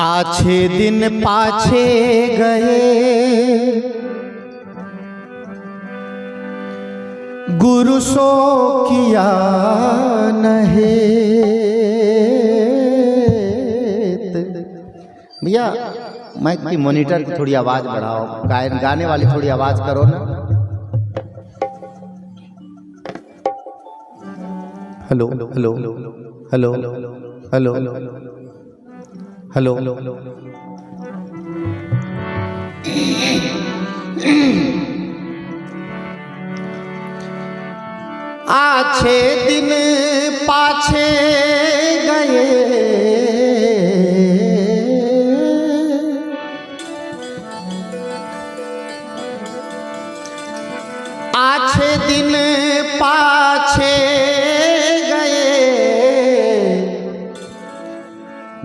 आछे दिन पाछे गए गुरु सो किया नहीं। भैया माइक की मॉनिटर की थोड़ी आवाज बढ़ाओ, गाने वाली थोड़ी आवाज करो ना। Hello hello hello hello hello hello. आछे दिन पाछे गए आछे दिन पाछे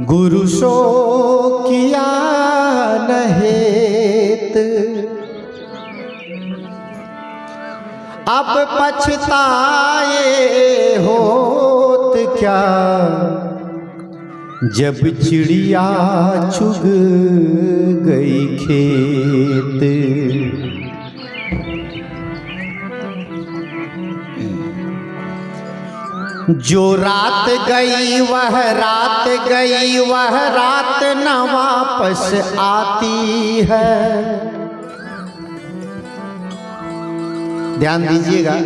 गुरु सो किया नहेत। अब पछताए होत क्या जब चिड़िया चुग गई खेत। जो रात गई वह रात गई, वह रात न वापस आती है। ध्यान दीजिएगा।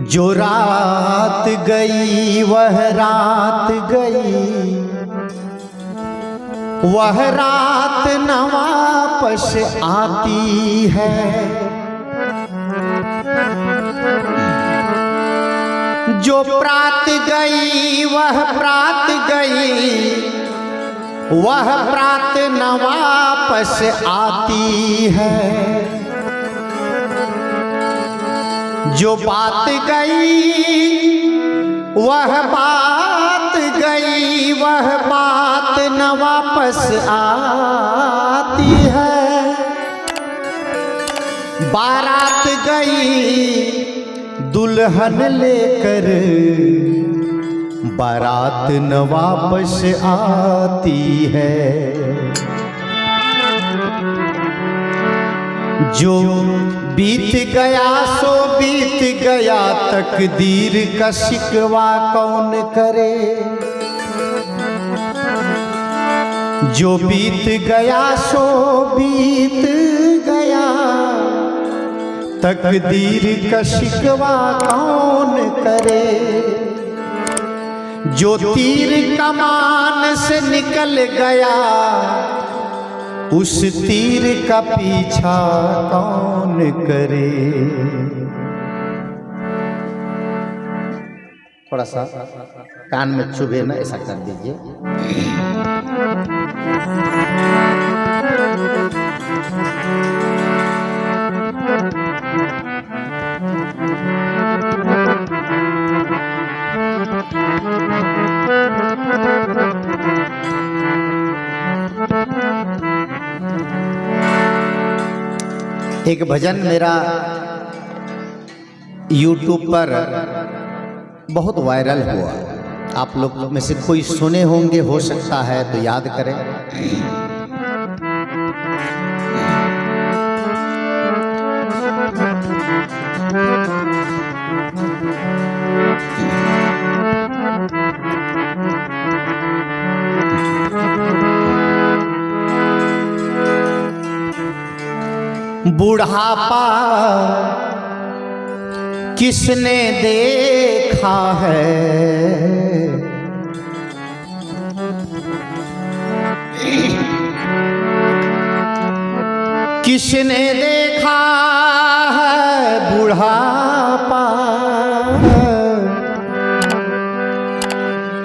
जो रात गई वह रात गई, वह रात न वापस आती है। जो प्रात गई वह प्रात गई, वह प्रात न वापस आती है। जो बात गई वह बात गई, वह बात न वापस आती है। बारात गई दुल्हन लेकर, बारात न वापस आती है। जो बीत गया सो बीत गया, तकदीर का शिकवा कौन करे। जो बीत गया सो बीत गया, तकदीर का शिकवा कौन करे। जो तीर कमान से निकल गया, उस तीर का पीछा कौन करे। थोड़ा सा कान में चुभे ना, ऐसा कर दीजिए। एक भजन मेरा YouTube पर बहुत वायरल हुआ। आप लोग में से कोई सुने होंगे, हो सकता है तो याद करें। बुढ़ापा किसने देखा है, किसने देखा है बुढ़ापा,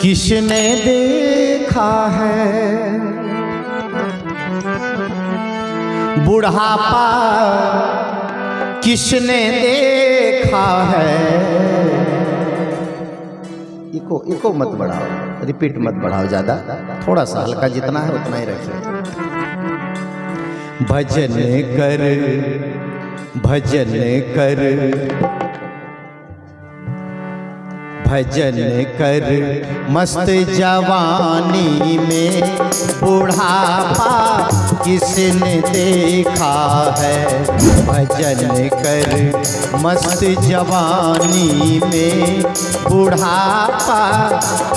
किसने देखा है बुढ़ापा, किसने देखा है। इको मत बढ़ाओ, रिपीट मत बढ़ाओ ज्यादा, थोड़ा सा हल्का, जितना है उतना ही रखिए। भजन कर भजन कर भजन कर मस्त जवानी में बुढ़ापा किसने देखा है। भजन कर मस्त जवानी में बुढ़ापा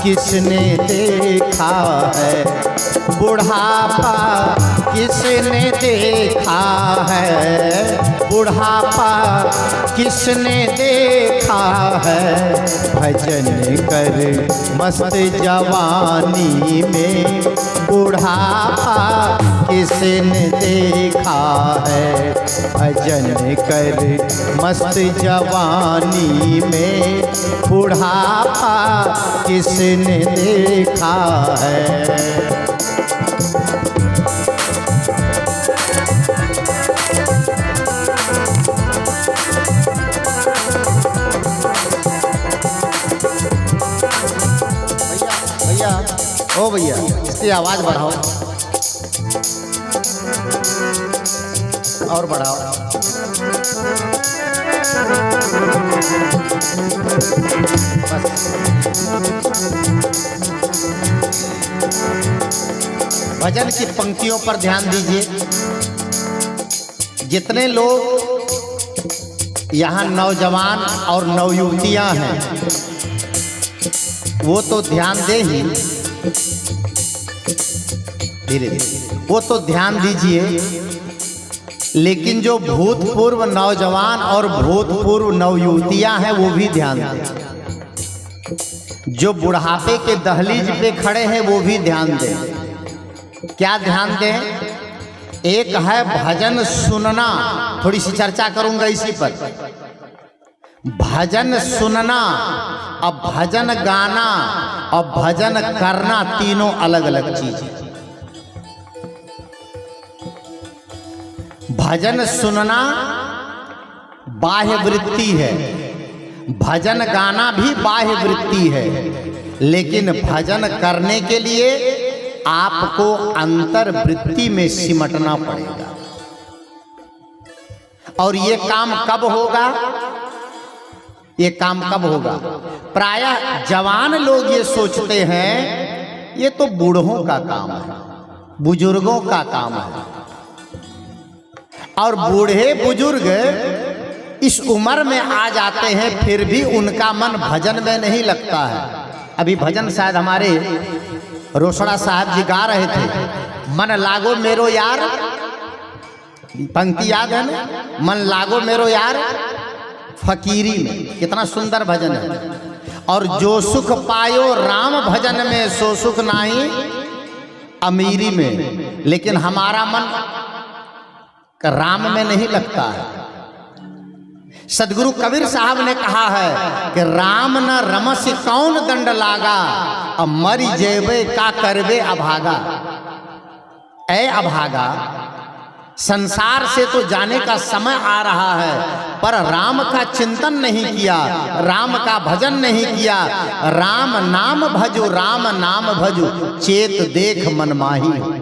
किसने देखा है। बुढ़ापा किसने देखा है। बुढ़ापा किसने देखा है। भजन कर मस्त जवानी में बुढ़ापा किसने देखा है। भजन कर मस्त जवानी में बुढ़ापा किसने देखा है। ओ भैया इसकी आवाज बढ़ाओ और बढ़ाओ। भजन की पंक्तियों पर ध्यान दीजिए। जितने लोग यहाँ नौजवान और नवयुवतियां हैं वो तो ध्यान दे ही, धीरे धीरे वो तो ध्यान दीजिए। लेकिन जो भूतपूर्व नौजवान और भूतपूर्व नवयुवतियां हैं वो भी ध्यान दें। जो बुढ़ापे के दहलीज पे खड़े हैं वो भी ध्यान दें। क्या ध्यान दें? एक है भजन सुनना, थोड़ी सी चर्चा करूंगा इसी पर। भजन सुनना और भजन गाना और भजन करना तीनों अलग अलग चीज है। भजन सुनना बाह्य वृत्ति है, भजन गाना भी बाह्य वृत्ति है, लेकिन भजन करने के लिए आपको अंतर वृत्ति में सिमटना पड़ेगा। और ये काम कब होगा? ये काम कब होगा? प्रायः जवान लोग ये सोचते हैं ये तो बूढ़ों का काम है, बुजुर्गों का काम है। और बूढ़े बुजुर्ग इस उम्र में आ जाते हैं फिर भी उनका मन भजन में नहीं लगता है। अभी भजन शायद हमारे रोसड़ा साहब जी गा रहे थे, मन लागो मेरो यार, पंक्ति याद है ना? मन लागो मेरो यार फकीरी में। कितना सुंदर भजन है। और जो सुख पायो राम भजन में सो सुख नाही अमीरी में। लेकिन हमारा मन राम में नहीं लगता है। सदगुरु कबीर साहब ने कहा है कि राम न रमस कौन दंड लागा, अब मरी जेबे का करबे अभागा। ऐ अभागा, संसार से तो जाने का समय आ रहा है, पर राम का चिंतन नहीं किया, राम का भजन नहीं किया। राम नाम भजो, राम नाम भजो, चेत देख मन माही।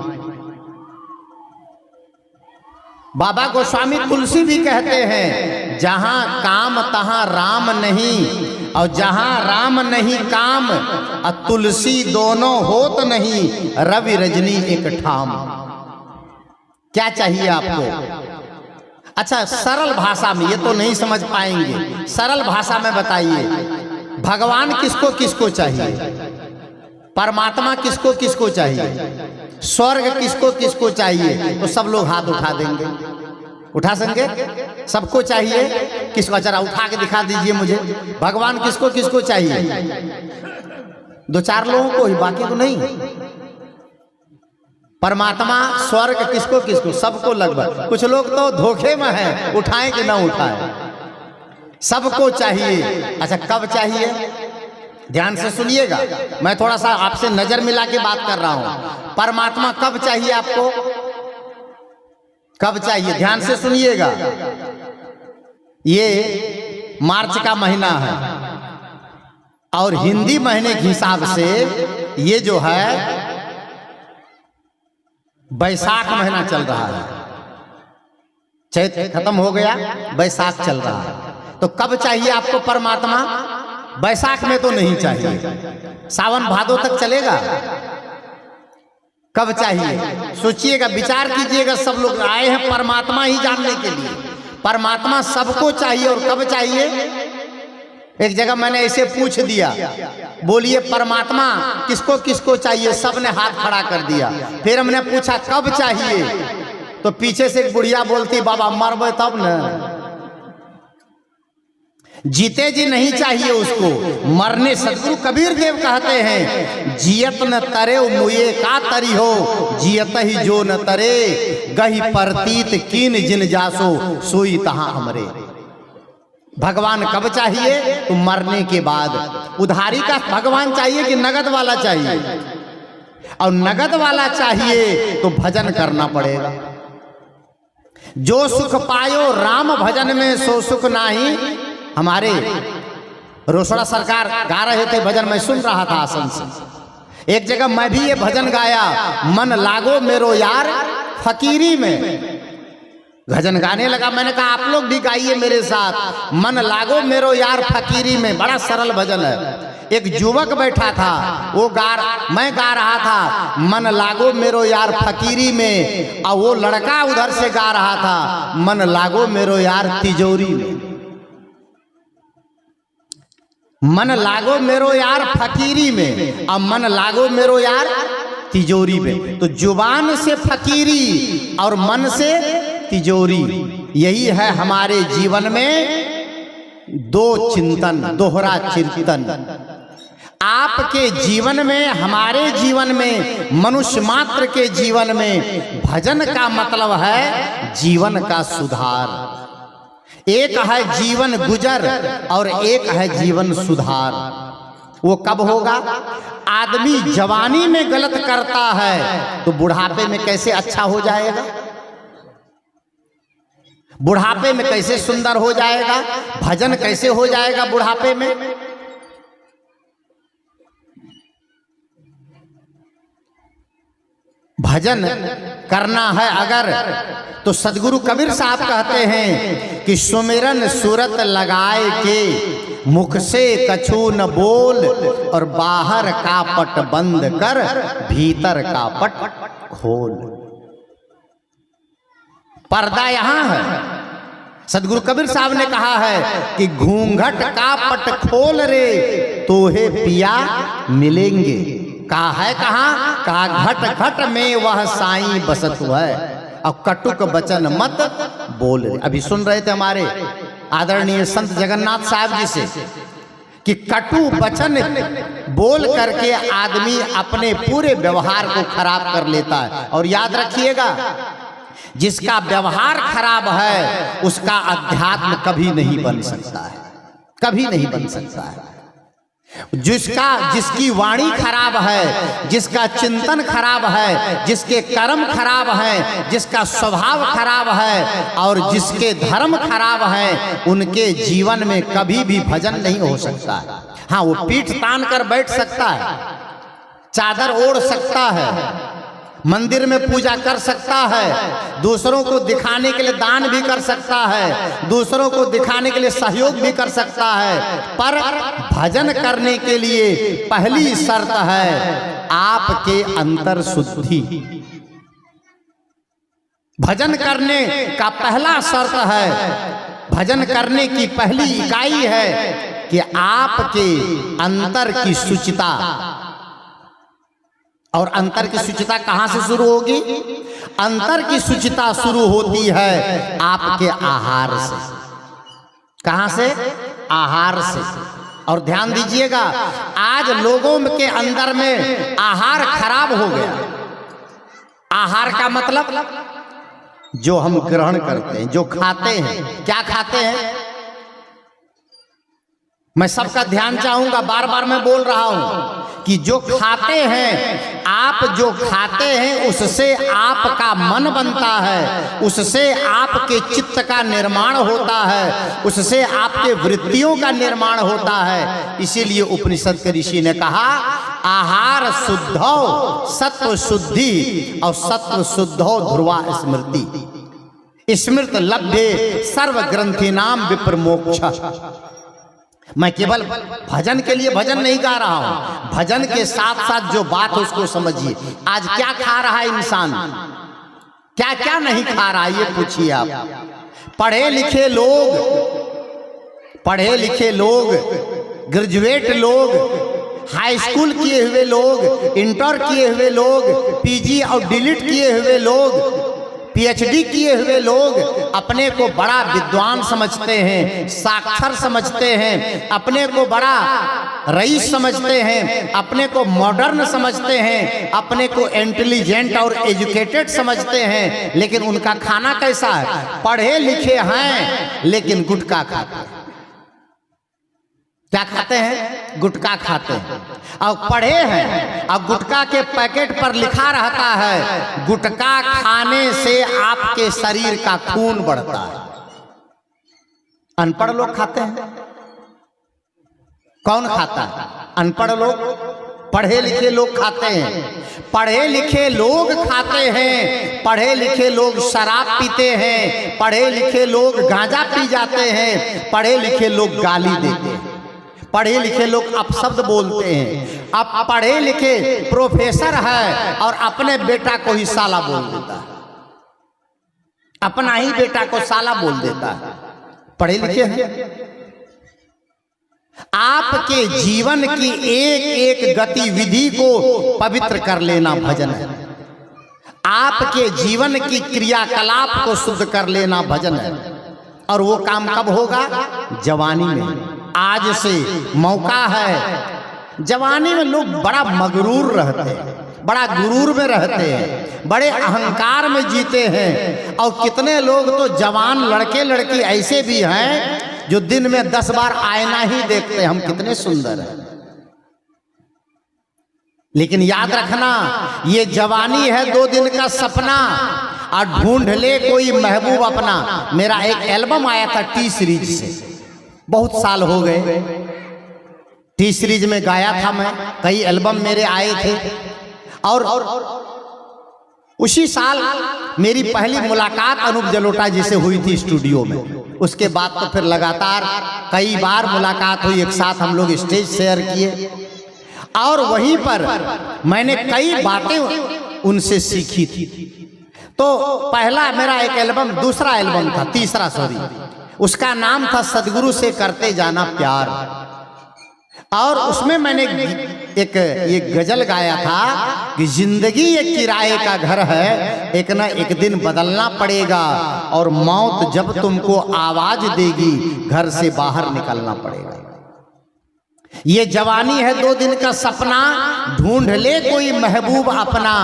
बाबा गोस्वामी तुलसी भी कहते हैं, जहां काम तहां राम नहीं, और जहां राम नहीं काम, तुलसी दोनों होत नहीं, रवि रजनी एक ठाम। क्या चाहिए आपको? अच्छा, सरल भाषा में, ये तो नहीं समझ पाएंगे, सरल भाषा में बताइए। भगवान किसको किसको चाहिए? परमात्मा किसको किसको चाहिए? स्वर्ग किसको किसको चाहिए? तो सब लोग हाथ उठा देंगे। उठा सकेंगे? सबको चाहिए। किसको? जरा उठा के दिखा दीजिए मुझे। भगवान किसको किसको चाहिए? दो चार लोगों को ही, बाकी को नहीं। परमात्मा स्वर्ग किसको किसको? सबको लगभग। कुछ लोग तो धोखे में हैं, उठाएं कि ना उठाएं, सबको चाहिए। अच्छा, कब चाहिए? ध्यान से सुनिएगा, मैं थोड़ा सा आपसे नजर मिला के बात कर रहा हूं। परमात्मा कब चाहिए आपको? कब चाहिए? ध्यान से सुनिएगा। ये मार्च का महीना है और हिंदी महीने के हिसाब से ये जो है बैसाख महीना चल रहा है। चैत खत्म हो गया, बैसाख चल रहा है। तो कब चाहिए आपको परमात्मा? बैसाख में तो नहीं चाहिए, सावन भादो तक चलेगा। कब चाहिए सोचिएगा, विचार कीजिएगा। सब लोग आए हैं परमात्मा ही जानने के लिए, परमात्मा सबको चाहिए। और कब चाहिए? एक जगह मैंने ऐसे पूछ दिया, बोलिए परमात्मा किसको किसको चाहिए? सबने हाथ खड़ा कर दिया। फिर हमने पूछा कब चाहिए, तो पीछे से एक बुढ़िया बोलती, बाबा मरबे तब न, जीते जी नहीं चाहिए उसको, मरने। सदगुरु कबीर देव कहते हैं, जियत न तरे मुए का तरी हो, जियत ही जो न तरे, गही परतीत कीन जिन जासो, सोई तहां हमरे। भगवान कब चाहिए? तो मरने के बाद। उधारी का भगवान चाहिए कि नगद वाला चाहिए? और नगद वाला चाहिए तो भजन करना पड़ेगा। जो सुख पायो राम भजन में, सो सुख नाही। हमारे रोसड़ा सरकार गा रहे थे भजन, मैं सुन रहा था आसन से। एक जगह मैं भी ये भजन गाया, मन लागो मेरो यार फकीरी में। भजन गाने लगा, मैंने कहा आप लोग भी गाइए मेरे साथ, मन लागो मेरो यार फकीरी में। बड़ा सरल भजन है। एक युवक बैठा था, वो मैं गा रहा था मन लागो मेरो यार फकीरी में, और वो लड़का उधर से गा रहा था मन लागो मेरो यार तिजोरी में। मन लागो मेरो यार फकीरी में, अब मन लागो मेरो यार तिजोरी में। तो जुबान से फकीरी और मन से तिजोरी, यही है हमारे जीवन में दो चिंतन, दोहरा चिंतन। आपके जीवन में, हमारे जीवन में, मनुष्य मात्र के जीवन में भजन का मतलब है जीवन का सुधार। एक है जीवन गुजर और एक है जीवन सुधार। वो कब होगा? आदमी जवानी में गलत करता है तो बुढ़ापे में कैसे अच्छा हो जाएगा? बुढ़ापे में कैसे सुंदर हो जाएगा? भजन कैसे हो जाएगा बुढ़ापे में? भजन करना है अगर, तो सदगुरु कबीर साहब कहते हैं कि सुमिरन सूरत लगाए के, मुख से कछु न बोल, और बाहर का पट बंद कर, भीतर का पट खोल। पर्दा यहां है। सदगुरु कबीर साहब ने कहा है कि घूंघट का पट खोल रे, तोहे पिया मिलेंगे। कहा है कहाँ? कहा घट घट में वह साईं बसत है, और कटुक वचन मत बोल। अभी सुन रहे थे हमारे आदरणीय संत जगन्नाथ साहब जी से कि कटु वचन बोल करके आदमी अपने पूरे व्यवहार को खराब कर लेता है। और याद रखिएगा, जिसका व्यवहार खराब है उसका अध्यात्म कभी नहीं बन सकता है, कभी नहीं बन सकता है। जिसकी वाणी खराब है, जिसका चिंतन खराब है, जिसके कर्म खराब हैं, जिसका स्वभाव खराब है और जिसके धर्म खराब हैं, उनके जीवन में कभी भी भजन नहीं हो सकता है। हाँ, वो पीठ तान कर बैठ सकता है, चादर ओढ़ सकता है, मंदिर में पूजा कर सकता है, दूसरों को दिखाने के लिए दान भी कर सकता है, दूसरों को दिखाने के लिए सहयोग भी कर सकता है। पर भजन करने के लिए पहली शर्त है आपके अंतर शुद्धि। भजन करने का पहला शर्त है, भजन करने की पहली इकाई है कि आपके अंतर की शुचिता। और अंतर की शुचिता कहां से शुरू होगी? अंतर की शुचिता शुरू होती है आपके आहार से। कहां से? आहार से। और ध्यान दीजिएगा, आज लोगों के अंदर में आहार खराब हो गया। आहार का मतलब जो हम ग्रहण करते हैं, जो खाते हैं। क्या खाते हैं? मैं सबका ध्यान चाहूंगा, बार बार मैं बोल रहा हूं कि जो खाते हैं, आप जो खाते हैं उससे आपका मन बनता है, उससे आपके चित्त का निर्माण होता है, उससे आपके वृत्तियों का निर्माण होता है। इसीलिए उपनिषद के ऋषि ने कहा, आहार शुद्धौ सत्व शुद्धि और सत्व शुद्धौ ध्रुवा स्मृति, स्मृत लभ्ये सर्व ग्रंथि नाम विप्रमोक्ष। मैं केवल भजन के लिए भजन नहीं गा रहा हूं, भजन के साथ साथ जो बात है उसको समझिए। आज क्या खा रहा है इंसान, क्या क्या नहीं खा रहा है, ये पूछिए आप। पढ़े लिखे लोग, ग्रेजुएट लोग, हाई स्कूल किए हुए लोग, इंटर किए हुए लोग, पीजी और डिलीट किए हुए लोग, पीएचडी किए हुए लोग अपने को बड़ा विद्वान समझते हैं, साक्षर समझते हैं, अपने को बड़ा रईस समझते हैं, अपने को मॉडर्न समझते हैं, अपने को इंटेलिजेंट और एजुकेटेड समझते हैं। लेकिन उनका खाना कैसा है? पढ़े लिखे हैं लेकिन गुटखा खाते हैं। क्या खाते हैं? गुटखा खाते हैं। और पढ़े हैं और गुटखा के पैकेट पर लिखा रहता है गुटखा खाने से आपके शरीर का खून बढ़ता है। अनपढ़ लोग खाते हैं। कौन खाता है? अनपढ़ लोग। पढ़े लिखे लोग खाते हैं। पढ़े लिखे लोग खाते हैं, पढ़े लिखे लोग शराब पीते हैं, पढ़े लिखे लोग गांजा पी जाते हैं, पढ़े लिखे लोग गाली देते हैं, पढ़े लिखे लोग अपशब्द बोलते हैं। अब पढ़े लिखे प्रोफेसर है और अपने बेटा को ही साला बोल देता है, अपना ही बेटा को साला बोल देता है। पढ़े लिखे हैं। आपके जीवन की एक एक गतिविधि को पवित्र कर लेना भजन है। आपके जीवन की क्रियाकलाप को शुद्ध कर लेना भजन है। और वो काम कब होगा? जवानी में। आज से मौका है। जवानी में लोग बड़ा मगरूर रहते हैं, बड़ा गुरूर में रहते हैं, बड़े अहंकार में जीते हैं। और कितने लोग तो जवान लड़के लड़की ऐसे भी हैं जो दिन में 10 बार आईना ही देखते हैं, हम कितने सुंदर हैं। लेकिन याद रखना, ये जवानी है 2 दिन का सपना, और ढूंढ ले कोई महबूब अपना। मेरा एक एल्बम आया था टी सीरीज से, बहुत साल हो गए। टी सीरीज में गाया था मैं, कई एल्बम मेरे आए थे। और उसी साल मेरी पहली मुलाकात अनूप जलोटा जी से हुई थी स्टूडियो में। उसके बाद तो फिर लगातार कई बार मुलाकात हुई, एक साथ हम लोग स्टेज शेयर किए। और वहीं पर मैंने कई बातें उनसे सीखी थी। तो पहला मेरा एक एल्बम, दूसरा एल्बम था, तीसरा सॉरी, उसका नाम था सदगुरु से करते जाना प्यार। और उसमें मैंने एक ये गजल गाया था कि जिंदगी एक किराए का घर है, एक ना एक दिन बदलना पड़ेगा, और मौत जब तुमको आवाज देगी घर से बाहर निकलना पड़ेगा। ये जवानी है 2 दिन का सपना, ढूंढ ले कोई महबूब अपना।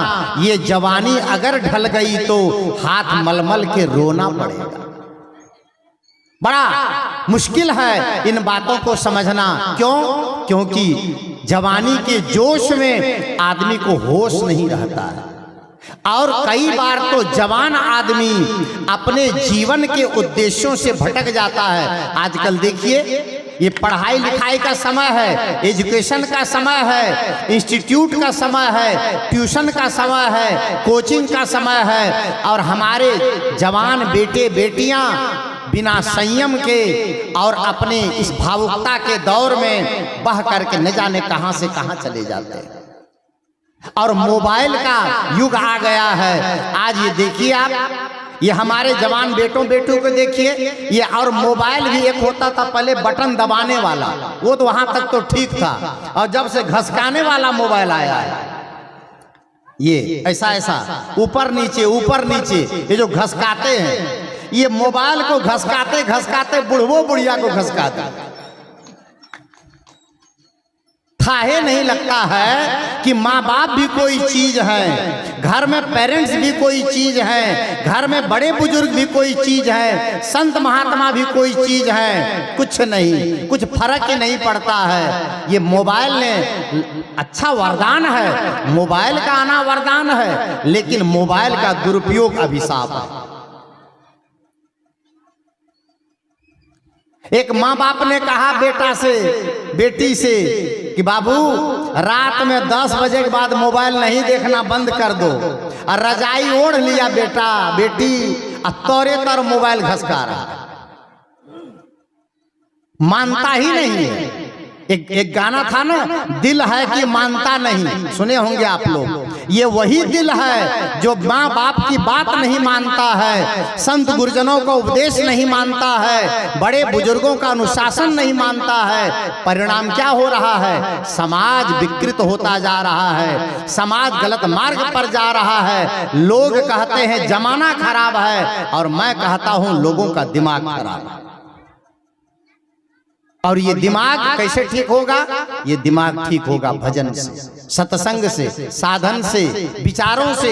ये जवानी अगर ढल गई तो हाथ मलमल के रोना पड़ेगा। बड़ा मुश्किल है इन बातों को समझना। क्यों? क्योंकि जवानी के जोश में आदमी को होश नहीं रहता है। और कई बार तो जवान आदमी अपने जीवन के उद्देश्यों से भटक जाता है। आजकल देखिए, ये पढ़ाई लिखाई का समय है, एजुकेशन का समय है, इंस्टीट्यूट का समय है, ट्यूशन का समय है, कोचिंग का समय है। और हमारे जवान बेटे बेटियां बिना संयम के और अपने इस भावुकता के दौर में बह करके न जाने कहां से कहां चले जाते हैं। और मोबाइल का युग आ गया है। आज ये देखिए आप, ये हमारे जवान बेटों बेटों को देखिए, ये और मोबाइल भी एक होता था पहले बटन दबाने वाला, वो तो वहां तक तो ठीक था। और जब से घसकाने वाला मोबाइल आया है, ये ऐसा ऐसा ऊपर नीचे ये जो घसकाते हैं, ये मोबाइल को घसकाते घसकाते बुढ़वो बुढ़िया को घसकाते, थाहे नहीं लगता है कि माँ बाप भी कोई चीज है, घर में पेरेंट्स भी कोई चीज है, घर में बड़े बुजुर्ग भी कोई चीज है, संत महात्मा भी कोई चीज है। कुछ नहीं, कुछ फर्क ही नहीं पड़ता है। ये मोबाइल ने अच्छा वरदान है, मोबाइल का आना वरदान है, लेकिन मोबाइल का दुरुपयोग अभिशाप है। एक माँ बाप ने कहा बेटी से कि बाबू रात में 10 बजे के बाद मोबाइल नहीं देखना बंद कर दो। और रजाई ओढ़ लिया बेटी, और तौरे तर मोबाइल घसका रहा। मानता ही नहीं है। एक गाना था ना, दिल है कि मानता नहीं, सुने होंगे आप लोग। ये वही दिल है जो माँ बाप की बात नहीं मानता है, संत गुरुजनों का उपदेश नहीं मानता है, बड़े बुजुर्गों का अनुशासन नहीं मानता है। परिणाम क्या हो रहा है? समाज विकृत होता जा रहा है, समाज गलत मार्ग पर जा रहा है। लोग कहते हैं जमाना खराब है, और मैं कहता हूं लोगों का दिमाग खराब है। और ये दिमाग कैसे ठीक होगा? ये दिमाग ठीक होगा भजन से, सत्संग से, साधन से, विचारों से।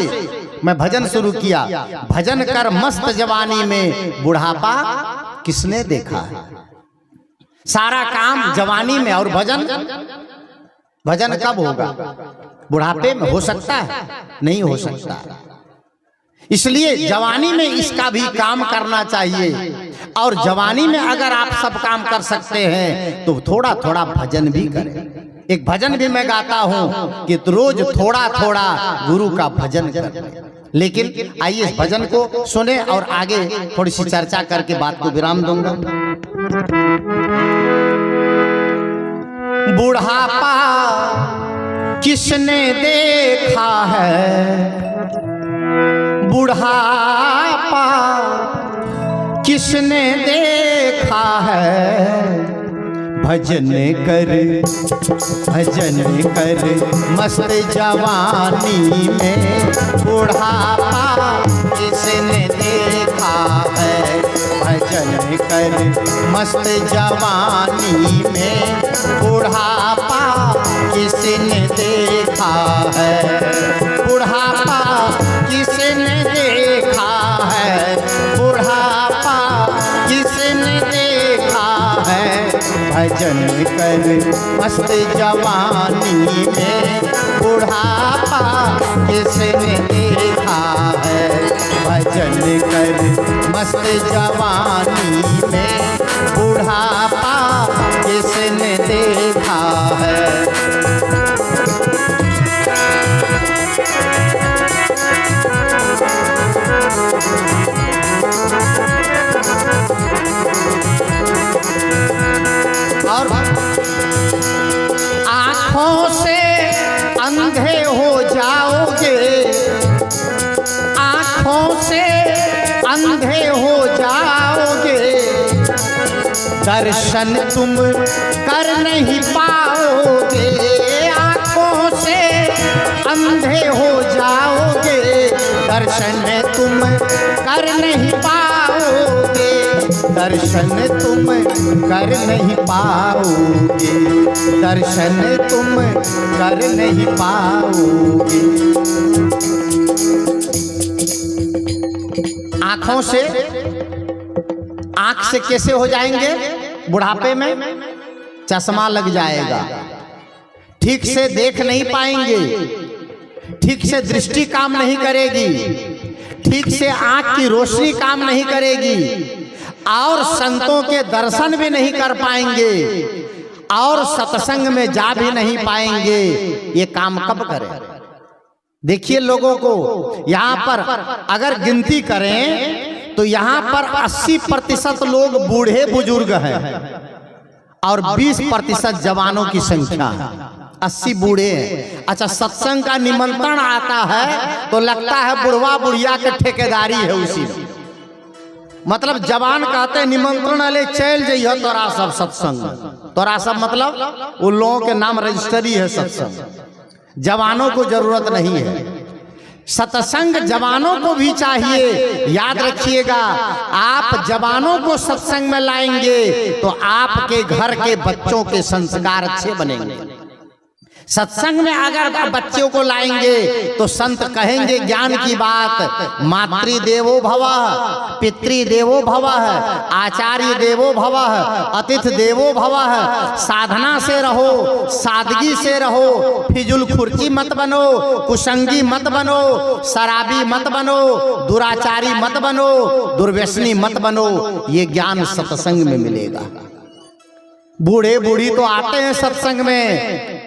मैं भजन शुरू किया, भजन कर मस्त जवानी में बुढ़ापा किसने देखा है। सारा काम जवानी में, और भजन कब होगा? बुढ़ापे में हो सकता है? नहीं हो सकता। इसलिए जवानी में इसका भी काम करना चाहिए। और जवानी में अगर आप सब काम कर सकते हैं तो थोड़ा थोड़ा भजन भी करें। एक भजन भी मैं गाता हूं कि रोज थोड़ा थोड़ा गुरु का भजन करें। लेकिन आइए इस भजन को सुने और आगे थोड़ी सी चर्चा करके बात को विराम दूंगा। बुढ़ापा किसने देखा है, बुढ़ापा किसने देखा है। भजन कर मस्त जवानी में बुढ़ापा किसने देखा है। भजन कर मस्त जवानी में बुढ़ापा किसने देखा है। बुढ़ापा किसने देखा है, बुढ़ापा किसने देखा है। भजन कर मस्त जवानी में बुढ़ापा किसने देखा है। भजन कर मस्त जवानी में बुढ़ापा किसने देखा है। और आँखों से अंधे हो जाओगे, आँखों से अंधे हो जाओगे। दर्शन तुम कर नहीं पाओगे, आँखों से अंधे हो जाओगे। दर्शन तुम कर नहीं पाओगे, दर्शन तुम कर नहीं पाओगे, दर्शन तुम कर नहीं पाओगे। आंखों से, आंख से कैसे हो जाएंगे? बुढ़ापे में चश्मा लग जाएगा, ठीक से देख नहीं पाएंगे, ठीक से दृष्टि काम नहीं करेगी, ठीक से आंख की रोशनी काम नहीं करेगी, और संतों के दर्शन भी नहीं कर पाएंगे, और सत्संग में जा भी नहीं पाएंगे। ये काम कब करें? देखिए लोगों को यहाँ पर अगर गिनती करें तो यहाँ पर 80% लोग बूढ़े बुजुर्ग हैं और 20% जवानों की संख्या है। 80 बूढ़े हैं। अच्छा, सत्संग का निमंत्रण आता है तो लगता है बुढ़वा बुढ़िया के ठेकेदारी है उसी में। मतलब जवान कहते हैं निमंत्रण ले चल जाइए तोरा सब सत्संग, तोरा सब मतलब उन लोगों के नाम रजिस्ट्री है सत्संग। जवानों को जरूरत नहीं है सत्संग, जवानों को भी चाहिए। याद रखिएगा, आप जवानों को सत्संग में लाएंगे तो आपके घर के बच्चों के संस्कार अच्छे बनेंगे। सत्संग में अगर बच्चों को लाएंगे तो संत कहेंगे ज्ञान की बात, मातृ देवो भवः, पितृ देवो भवः, आचार्य देवो भवः, अतिथि देवो भवः। साधना से रहो, सादगी से रहो, फिजुल खुर्ची मत बनो, कुसंगी मत बनो, शराबी मत बनो, दुराचारी मत बनो, दुर्व्यसनी मत बनो। ये ज्ञान सत्संग में मिलेगा। बूढ़े बूढ़ी तो आते हैं सत्संग में,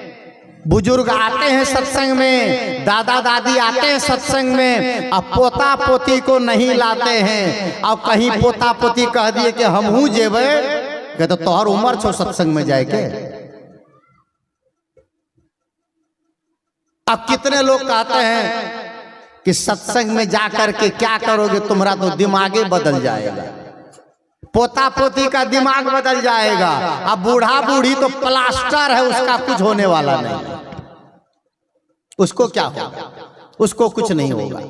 बुजुर्ग आते हैं सत्संग में, दादा दादी आते हैं सत्संग में, अब पोता पोती को नहीं लाते हैं। अब कहीं पोता पोती कह दिए कि हम हूँ जेबे कहते तोहर उम्र छो सत्संग में जाए के। अब कितने लोग कहते हैं कि सत्संग में जाकर के क्या करोगे, तुम्हारा तो दिमागे बदल जाएगा, पोता पोती का दिमाग बदल जाएगा। अब बूढ़ा बूढ़ी तो प्लास्टर है, उसका कुछ होने वाला नहीं। उसको क्या होगा? उसको कुछ नहीं होगा,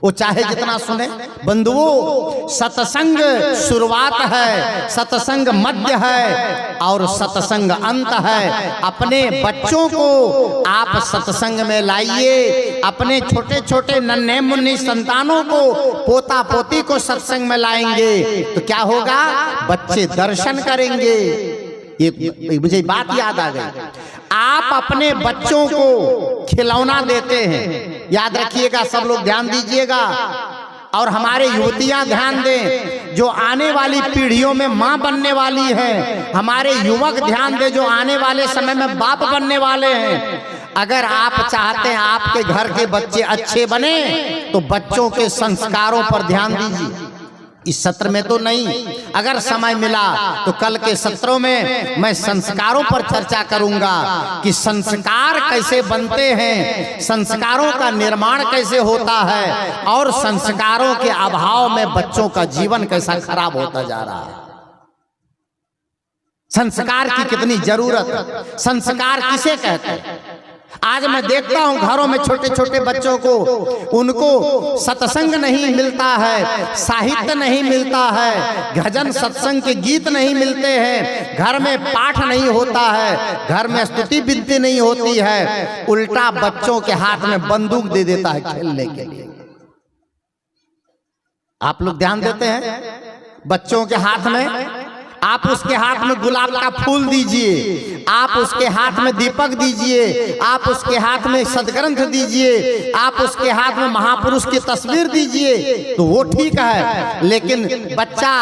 वो चाहे जितना सुने। बंधुओं, सत्संग शुरुआत है, सत्संग मध्य है और सत्संग अंत है। अपने बच्चों को आप सत्संग में लाइए, अपने छोटे छोटे नन्हे मुन्नी संतानों को, पोता पोती को सत्संग में लाएंगे तो क्या होगा? बच्चे दर्शन करेंगे। ये मुझे बात याद आ गई। आप अपने बच्चों को खिलौना देते हैं, याद रखिएगा, सब लोग ध्यान दीजिएगा, और हमारे युवतियां ध्यान दें जो आने वाली पीढ़ियों में मां बनने वाली हैं, हमारे युवक ध्यान दें जो आने वाले समय में बाप बनने वाले हैं। अगर आप चाहते हैं आपके घर के बच्चे अच्छे बने तो बच्चों के संस्कारों पर ध्यान दीजिए। इस सत्र में तो नहीं, अगर समय मिला तो कल के सत्रों में मैं संस्कारों पर चर्चा करूंगा कि संस्कार कैसे बनते हैं, संस्कारों का निर्माण कैसे होता है, और संस्कारों के अभाव में बच्चों का जीवन कैसा खराब होता जा रहा है। संस्कार की कितनी जरूरत, संस्कार किसे कहते हैं? आज मैं देखता हूं घरों में छोटे छोटे बच्चों को, उनको सत्संग नहीं मिलता है, साहित्य नहीं मिलता है, भजन सत्संग के गीत नहीं मिलते हैं, घर में पाठ नहीं होता है, घर में स्तुति विनती नहीं होती है, उल्टा बच्चों के हाथ में बंदूक दे देता है खेलने के लिए। आप लोग ध्यान देते हैं? बच्चों के हाथ में, आप उसके हाथ में गुलाब का फूल दीजिए, आप उसके हाथ में दीपक दीजिए, आप उसके हाथ में सदग्रंथ दीजिए, आप उसके हाथ में महापुरुष की तस्वीर दीजिए तो वो ठीक है, लेकिन बच्चा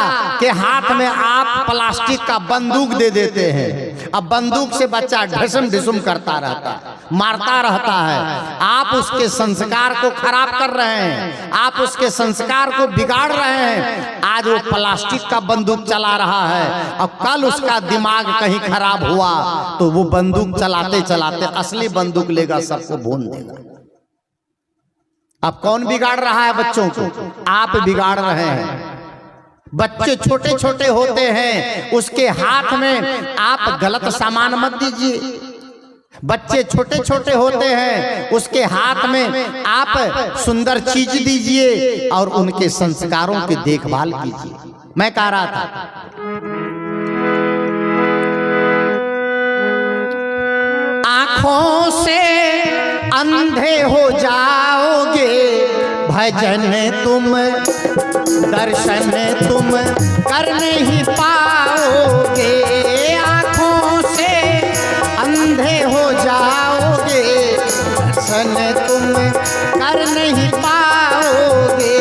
के हाथ में आप प्लास्टिक का बंदूक दे देते हैं। अब बंदूक से बच्चा ढसम ढिसुम करता रहता है, मारता रहता है। आप उसके संस्कार को खराब कर रहे हैं, आप उसके संस्कार को बिगाड़ रहे हैं। आज वो प्लास्टिक का बंदूक चला रहा है, अब कल उसका दिमाग कहीं खराब हुआ तो वो बंदूक चलाते चलाते असली बंदूक लेगा, सबको भून देगा। अब कौन बिगाड़ रहा है बच्चों को? आप बिगाड़ रहे हैं। बच्चे छोटे छोटे होते हैं, उसके हाथ में आप गलत सामान मत दीजिए। बच्चे छोटे छोटे होते हैं, उसके हाथ में आप सुंदर चीज दीजिए और उनके संस्कारों की देखभाल कीजिए। मैं कह रहा था आंखों से अंधे हो जाओगे, भजन तुम दर्शन तुम कर नहीं पाओगे। आंखों से अंधे हो जाओगे, दर्शन तुम कर नहीं पाओगे,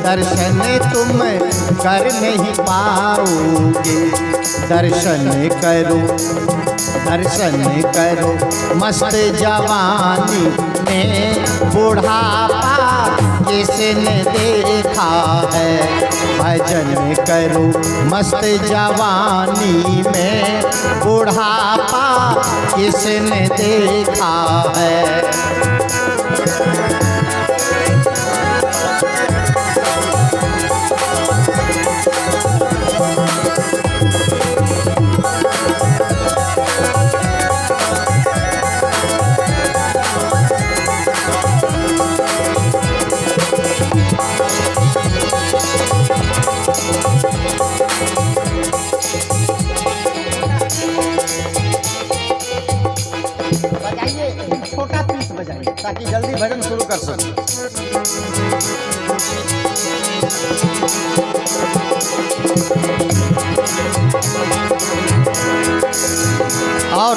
दर्शन तुम कर नहीं पाओगे। दर्शन करो, दर्शन करो, मस्त जवानी में बुढ़ापा किसने देखा है। भजन करो मस्त जवानी में बुढ़ापा किसने देखा है। छोटा पीस बजाइए ताकि जल्दी भजन शुरू कर सकें। और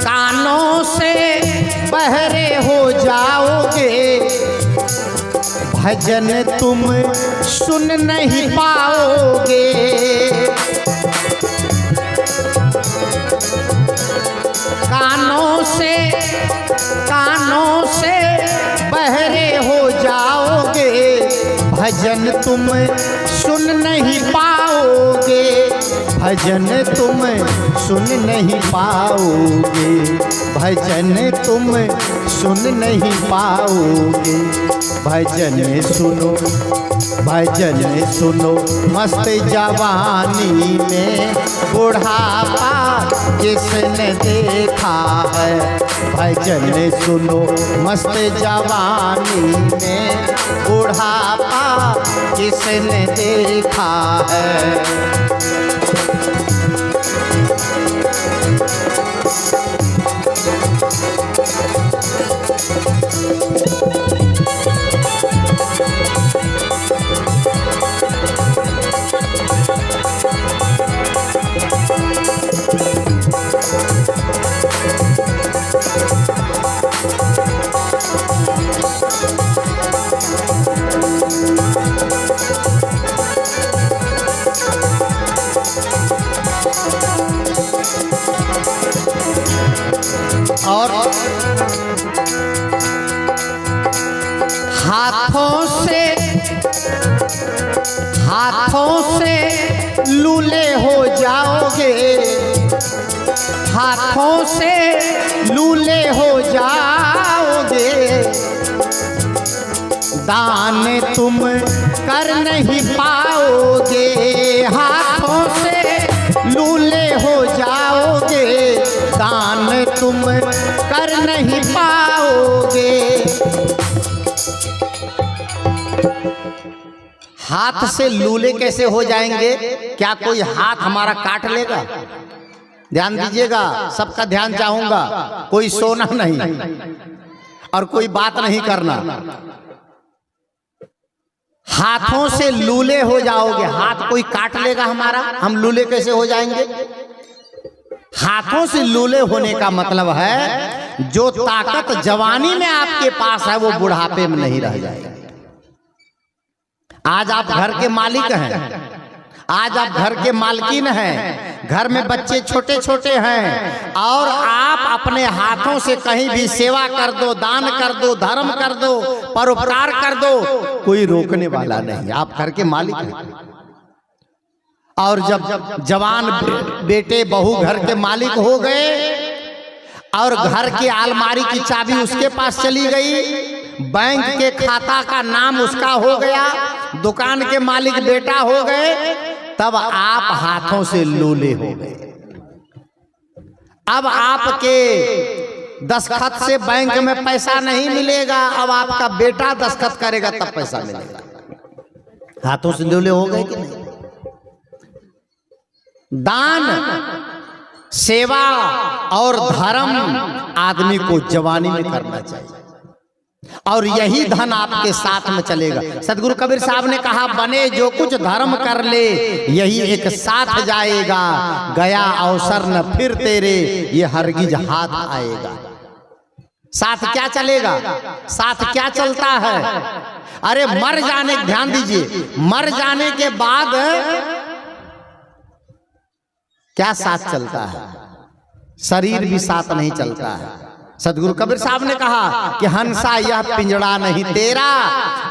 कानों से बहरे हो जाओगे, भजन तुम सुन नहीं पाओगे। कानों से बहरे हो जाओगे, भजन तुम सुन नहीं भजन तुम सुन नहीं पाओगे, भजन तुम सुन नहीं पाओगे। भजन सुनो, भजन सुनो, मस्त जवानी में बुढ़ापा किसने देखा है। भजन सुनो, मस्त जवानी में बुढ़ापा किसने देखा है। और हाथों से लूले हो जाओगे, हाथों से लूले हो जाओगे। दान तुम कर नहीं पाओगे, हाथों से लूले हो जाओगे। दान तुम कर नहीं पाओगे। हाथ से लूले कैसे हो जाएंगे? क्या कोई हाथ हमारा काट लेगा? ध्यान दीजिएगा, सबका ध्यान चाहूंगा। कोई सोना नहीं और कोई बात नहीं करना। हाथों से लूले हो जाओगे। हाथ कोई काट लेगा हमारा, हम लूले कैसे हो जाएंगे? हाथों से लूले होने का मतलब है जो ताकत जवानी में आपके पास है वो बुढ़ापे में नहीं रह जाएगी। आज आप घर के मालिक हैं, आज आप घर के मालकिन हैं, घर में बच्चे छोटे छोटे हैं और आप अपने हाथों से कहीं भी सेवा कर दो, दान कर दो, धर्म कर दो, परोपकार कर दो, कोई रोकने वाला नहीं। आप घर के मालिक हैं। और जब जवान बेटे बहू घर के मालिक हो गए और घर की अलमारी की चाबी उसके पास चली गई, बैंक के खाता का नाम उसका हो गया, दुकान के मालिक बेटा हो गए, तब आप हाथों से लूले हो गए। अब आपके दस्तखत से बैंक में पैसा नहीं मिलेगा, अब आपका बेटा दस्तखत करेगा तब पैसा मिलेगा। हाथों से लूले हो गए कि नहीं? दान, सेवा और धर्म आदमी को जवानी में करना चाहिए और यही धन आपके साथ में चलेगा। सदगुरु कबीर साहब ने कहा, बने जो कुछ धर्म कर ले यही एक साथ जाएगा। गया अवसर न फिर तेरे ये हरगिज हाथ आएगा। साथ क्या चलेगा? साथ क्या चलता है? अरे मर जाने, ध्यान दीजिए, मर जाने के बाद क्या साथ चलता है? शरीर भी साथ नहीं चलता है। सदगुरु कबीर साहब ने कहा कि हंसा यह पिंजड़ा नहीं तेरा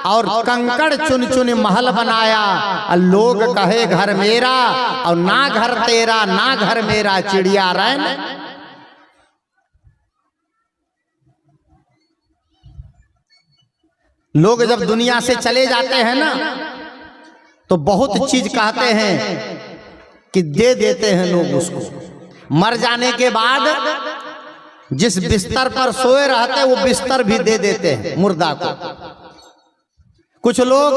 और कंकड़ चुन चुन महल बनाया। लोग कहे घर मेरा और ना घर तेरा, ना घर मेरा, चिड़िया रैन। लोग जब दुनिया से चले जाते हैं ना तो बहुत चीज कहते हैं कि दे देते हैं लोग उसको। मर जाने के बाद जिस बिस्तर पर सोए रहते हैं वो बिस्तर भी दे देते हैं मुर्दा को। कुछ लोग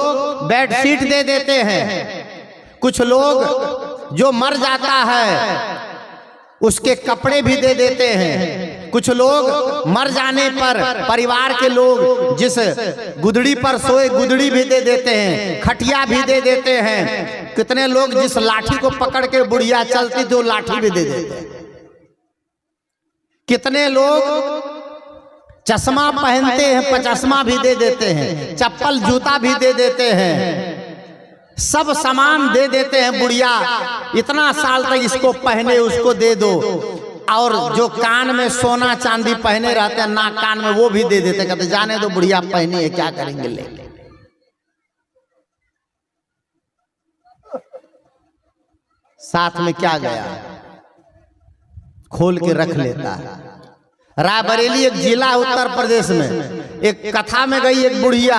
बेडशीट दे देते हैं, कुछ लोग जो मर जाता है उसके कपड़े भी दे देते हैं, कुछ लोग मर जाने पर परिवार के लोग जिस गुदड़ी पर सोए गुदड़ी भी दे देते हैं, खटिया भी दे देते हैं। कितने लोग जिस लाठी को पकड़ के बुढ़िया चलती थी वो लाठी भी दे देते हैं। कितने लोग चश्मा पहनते हैं, चश्मा भी दे देते हैं, चप्पल जूता भी दे देते हैं, सब सामान दे देते हैं। बुढ़िया इतना साल तक इसको पहने, उसको दे दो। और जो कान में सोना चांदी पहने रहते हैं नाक कान में वो भी दे देते, कहते जाने दो बुढ़िया पहनी है, क्या करेंगे लेके। साथ में क्या गया खोल के रख लेता है। रायबरेली एक जिला है उत्तर प्रदेश में। एक कथा में गई एक बुढ़िया,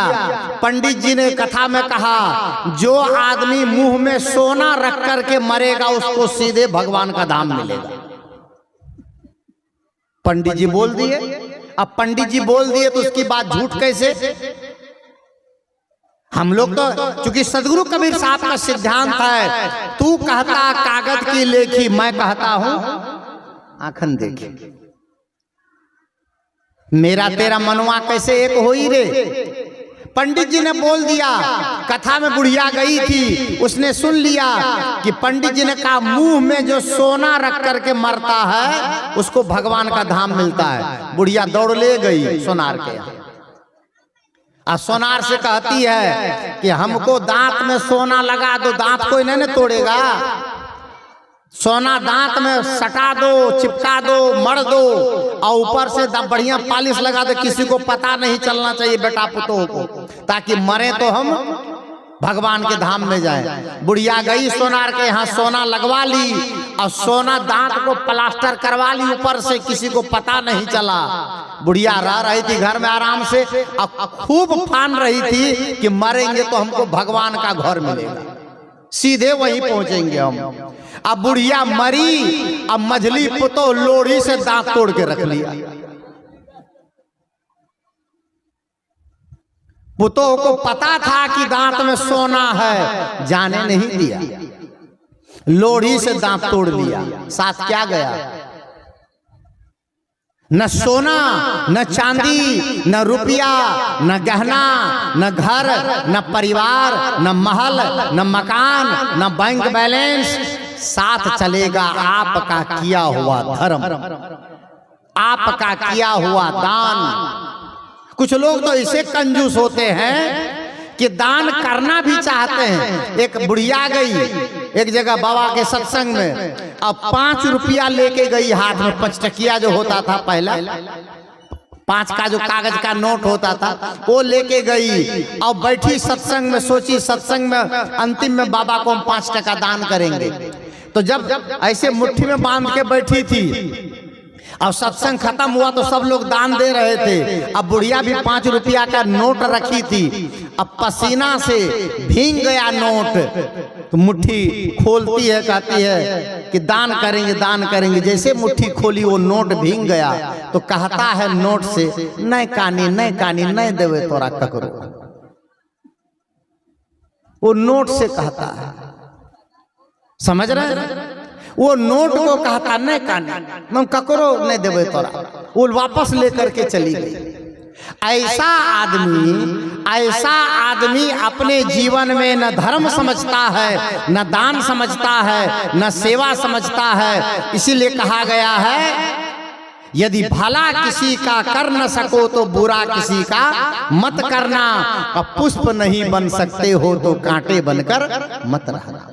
पंडित जी ने कथा में कहा जो आदमी मुंह में सोना रख करके मरेगा उसको सीधे भगवान का धाम मिलेगा। पंडित जी बोल दिए। अब पंडित जी बोल दिए तो उसकी बात झूठ कैसे? हम लोग तो चूंकि सदगुरु कबीर साहब का सिद्धांत है, तू कहता कागज की लेखी, मैं कहता हूं आंखन देखी। मेरा तेरा मनवा कैसे एक हो ही रे। पंडित जी ने बोल दिया। कथा में बुढ़िया गई थी, उसने सुन लिया कि पंडित जी ने कहा मुंह में जो सोना रख करके मरता है उसको भगवान का धाम मिलता है। बुढ़िया दौड़ ले गई सोनार के यहाँ। सोनार से कहती है कि हमको दांत में सोना लगा दो, दांत कोई नहीं तोड़ेगा, सोना दांत में सटा दो, चिपका दो, मर दो और ऊपर से बढ़िया पॉलिश लगा दो, किसी को पता नहीं चलना चाहिए बेटा पुतों को, ताकि मरे तो हम भगवान के धाम में जाए। बुढ़िया गई सोनार के यहाँ, सोना लगवा ली और सोना दांत को प्लास्टर करवा ली ऊपर से, किसी को पता नहीं चला। बुढ़िया रह रही थी घर में आराम से और खूब फान रही थी कि मरेंगे तो हमको भगवान का घर मिलेगा, सीधे वहीं पहुंचेंगे हम। अब बुढ़िया मरी, अब मझली पुतो लोढ़ी से दांत तोड़ के रख लिया। पुतो को पता था कि दांत में सोना है, जाने नहीं दिया, लोढ़ी से दांत तोड़ लिया। साथ क्या गया? न सोना, न चांदी, न रुपया, न गहना, न घर, न परिवार, न महल, न मकान, न बैंक बैलेंस। साथ चलेगा आपका किया हुआ धर्म, आपका किया हुआ दान। कुछ लोग तो ऐसे कंजूस होते हैं कि दान करना भी चाहते हैं। एक बुढ़िया गई एक जगह बाबा के सत्संग में, अब 5 रुपया लेके गई हाथ में, 5 टकिया जो होता था पहला, 5 का जो कागज का नोट होता था वो लेके गई और बैठी सत्संग में, सोची सत्संग में अंतिम में बाबा को हम 5 टका दान करेंगे। तो जब ऐसे मुट्ठी में बांध के बैठी थी, अब सत्संग खत्म हुआ तो सब लोग दान दे रहे थे। अब बुढ़िया भी 5 रुपया का नोट रखी थी, अब पसीना से भीग गया नोट, तो मुट्ठी खोलती है, कहती है कि दान करेंगे दान करेंगे। जैसे मुट्ठी खोली वो नोट भीग गया, तो कहता है नोट से, नहीं कानी नहीं कानी नहीं देवे तोरा ककरो। वो नोट से कहता है, समझ रहे? वो नोट को कहता नहीं कानी, मैं ककरो नहीं देवे तोरा। वो वापस लेकर के चली गई। ऐसा आदमी अपने जीवन में न धर्म समझता है, न दान समझता है, न सेवा समझता है। इसीलिए कहा गया है यदि भला किसी का कर न सको तो बुरा किसी का मत करना, और पुष्प नहीं बन सकते हो तो कांटे बनकर मत रहना।